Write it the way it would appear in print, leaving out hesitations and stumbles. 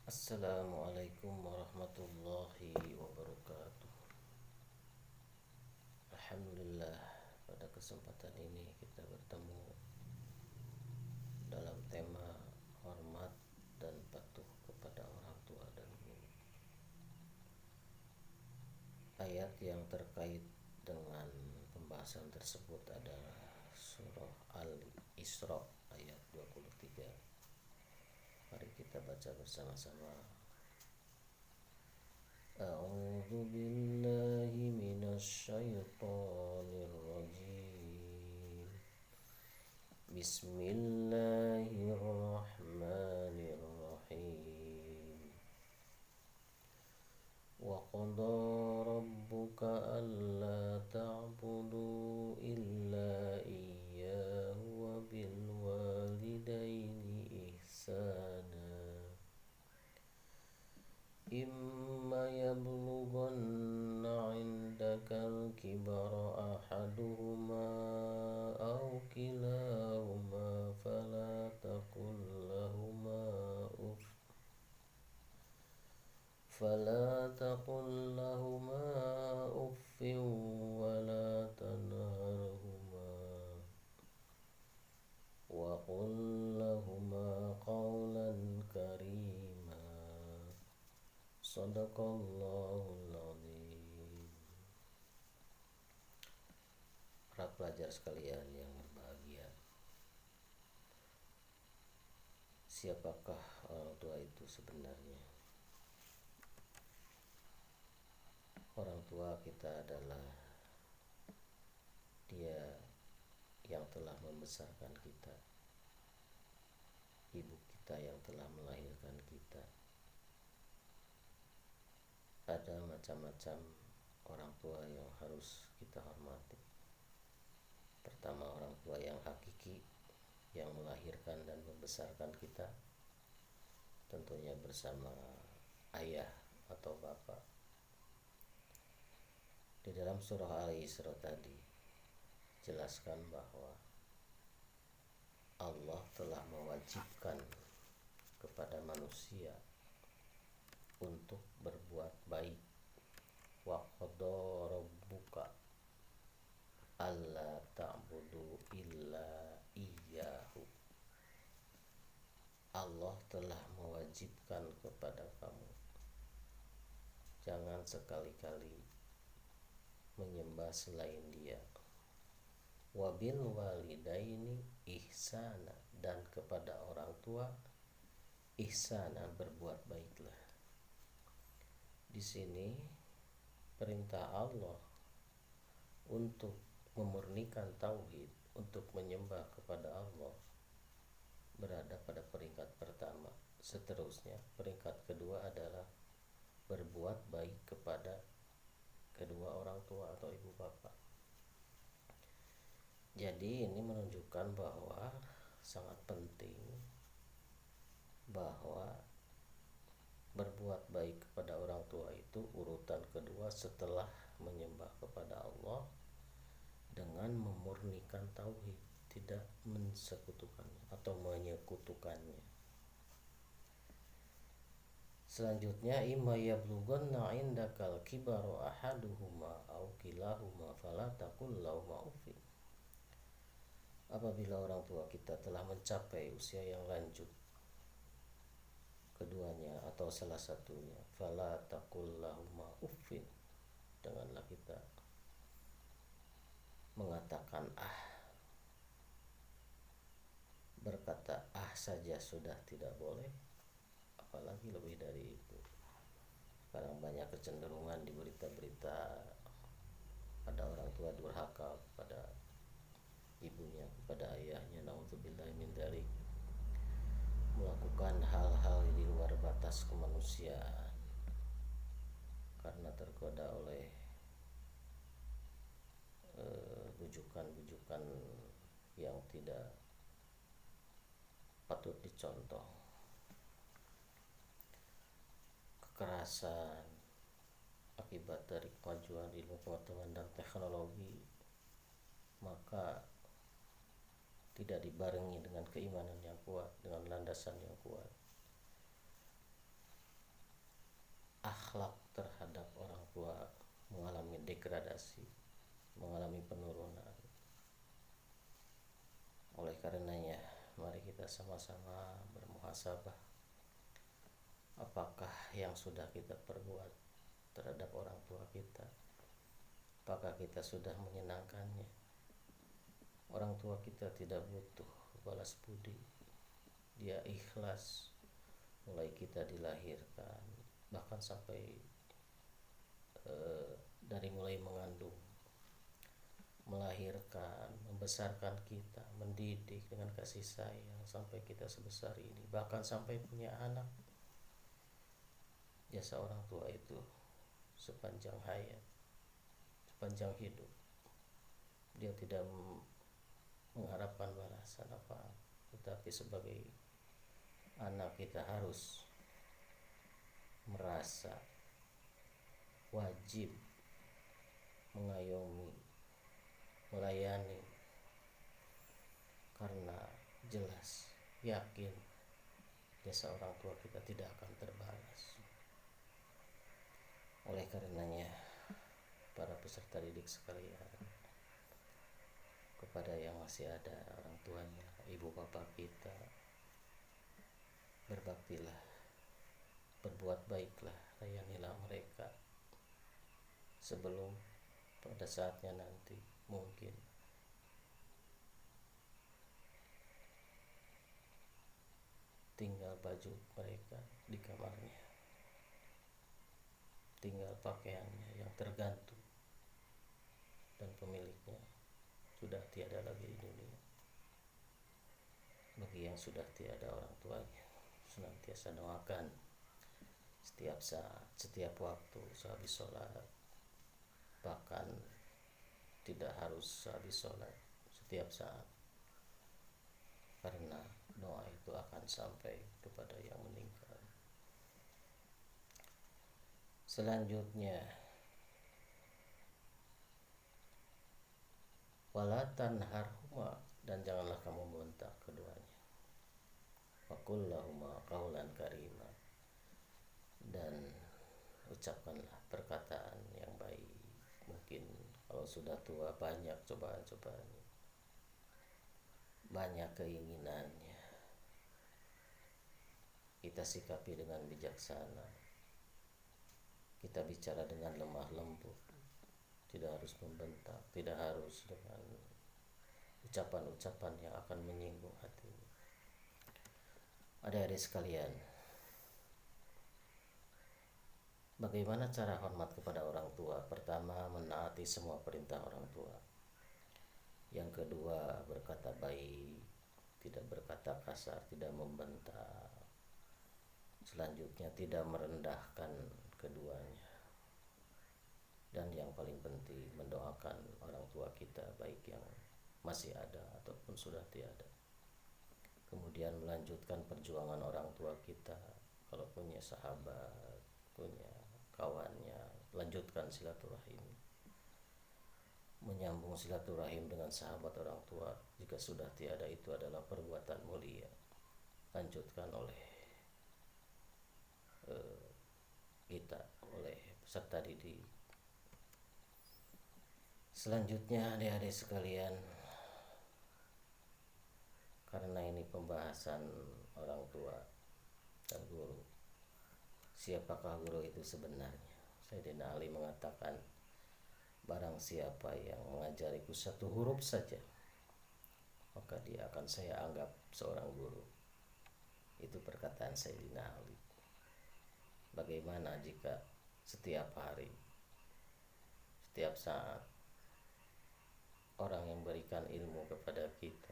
Assalamualaikum warahmatullahi wabarakatuh. Alhamdulillah, pada kesempatan ini kita bertemu dalam tema hormat dan patuh kepada orang tua dan guru. Ayat yang terkait dengan pembahasan tersebut adalah surah Al-Isra ayat 23. Mari kita baca bersama-sama. A'udzu billahi minasy syaithanir rajim. Bismillahirrahmanirrahim. Wa qada rabbuka alla ta'budu illa iyyahu wa bil walidaini ihsana. Imma yablughanna 'indakal kibara ahaduhuma aw kilahuma fala taqul lahuma uffin wa la tanharhuma wa qul lahuma qawlan karima. Shadaqallahul azim. Para pelajar sekalian yang berbahagia, siapakah orang tua itu sebenarnya? Orang tua kita adalah dia yang telah membesarkan kita, ibu kita yang telah melahirkan kita. Ada macam-macam orang tua yang harus kita hormati. Pertama, orang tua yang hakiki, yang melahirkan dan membesarkan kita, tentunya bersama ayah atau bapak. Di dalam surah Al-Isra tadi jelaskan bahwa Allah telah mewajibkan kepada manusia untuk berbuat baik. Wa qada rabbuka alla ta'budu illa iyyahu. Allah telah mewajibkan kepada kamu, jangan sekali-kali menyembah selain Dia. Wabil walidaini ihsana, dan kepada orang tua ihsana, berbuat baiklah. Di sini perintah Allah untuk memurnikan tauhid, untuk menyembah kepada Allah berada pada peringkat pertama. Seterusnya peringkat kedua adalah berbuat baik kepada kedua orang tua atau ibu bapak. Jadi ini menunjukkan bahwa sangat penting bahwa berbuat baik kepada orang tua itu urutan kedua setelah menyembah kepada Allah dengan memurnikan tauhid, tidak mensekutukannya atau menyekutukannya. Selanjutnya, imma yablughanna 'indakal kibaru ahaduhuma aw kilahuma fala taqul lahuma uffin. Apabila orang tua kita telah mencapai usia yang lanjut, keduanya atau salah satunya, fala taqul lahuma uffin, janganlah kita mengatakan berkata saja sudah tidak boleh, apalagi lebih dari itu. Sekarang banyak kecenderungan di berita-berita ada orang tua durhaka kepada ibunya, kepada ayahnya, naudzubillahi min dzalik, melakukan hal-hal di luar batas kemanusiaan karena tergoda oleh bujukan-bujukan yang tidak patut dicontoh. Kekerasan akibat dari kemajuan ilmu pengetahuan dan teknologi, maka tidak dibarengi dengan keimanan yang kuat, dengan landasan yang kuat, akhlak terhadap orang tua mengalami degradasi, mengalami penurunan. Oleh karenanya, mari kita sama-sama bermuhasabah, apakah yang sudah kita perbuat terhadap orang tua kita, apakah kita sudah menyenangkannya. Orang tua kita tidak butuh balas budi, dia ikhlas mulai kita dilahirkan, bahkan sampai dari mulai mengandung, melahirkan, membesarkan kita, mendidik dengan kasih sayang sampai kita sebesar ini, bahkan sampai punya anak. Jasa orang tua itu sepanjang hayat, sepanjang hidup, dia tidak mengharapkan balasan apa, tetapi sebagai anak kita harus merasa wajib mengayomi, melayani, karena jelas yakin jasa orang tua kita tidak akan terbalas. Oleh karenanya, para peserta didik sekalian, kepada yang masih ada orang tuanya, ibu bapak kita, berbaktilah, berbuat baiklah, layanilah mereka sebelum pada saatnya nanti mungkin tinggal baju mereka di kamarnya, tinggal pakaiannya yang tergantung, dan pemiliknya sudah tiada lagi di dunia. Bagi yang sudah tiada orang tuanya, senantiasa doakan setiap saat, setiap waktu, sehabis sholat, bahkan tidak harus sehabis sholat, setiap saat, karena doa itu akan sampai kepada yang meninggal. Selanjutnya, wala tanharhuma, dan janganlah kamu membentak keduanya. Waqul lahuma qaulan karima, dan ucapkanlah perkataan yang baik. Mungkin kalau sudah tua banyak cobaan-cobaannya, banyak keinginannya, kita sikapi dengan bijaksana, kita bicara dengan lemah lembut, tidak harus membentak, tidak harus dengan ucapan-ucapan yang akan menyinggung hatinya. Adik-adik sekalian, bagaimana cara hormat kepada orang tua? Pertama, menaati semua perintah orang tua. Yang kedua, berkata baik, tidak berkata kasar, tidak membentak. Selanjutnya, tidak merendahkan keduanya. Dan yang paling penting, mendoakan orang tua kita, baik yang masih ada ataupun sudah tiada. Kemudian melanjutkan perjuangan orang tua kita, kalau punya sahabat, punya kawannya, lanjutkan silaturahim, menyambung silaturahim dengan sahabat orang tua. Jika sudah tiada, itu adalah perbuatan mulia, lanjutkan oleh kita, oleh peserta didik. Selanjutnya, adik-adik sekalian, karena ini pembahasan orang tua dan guru, siapakah guru itu sebenarnya? Sayyidina Ali mengatakan, barang siapa yang mengajariku satu huruf saja, maka dia akan saya anggap seorang guru. Itu perkataan Sayyidina Ali. Bagaimana jika setiap hari, setiap saat, orang yang berikan ilmu kepada kita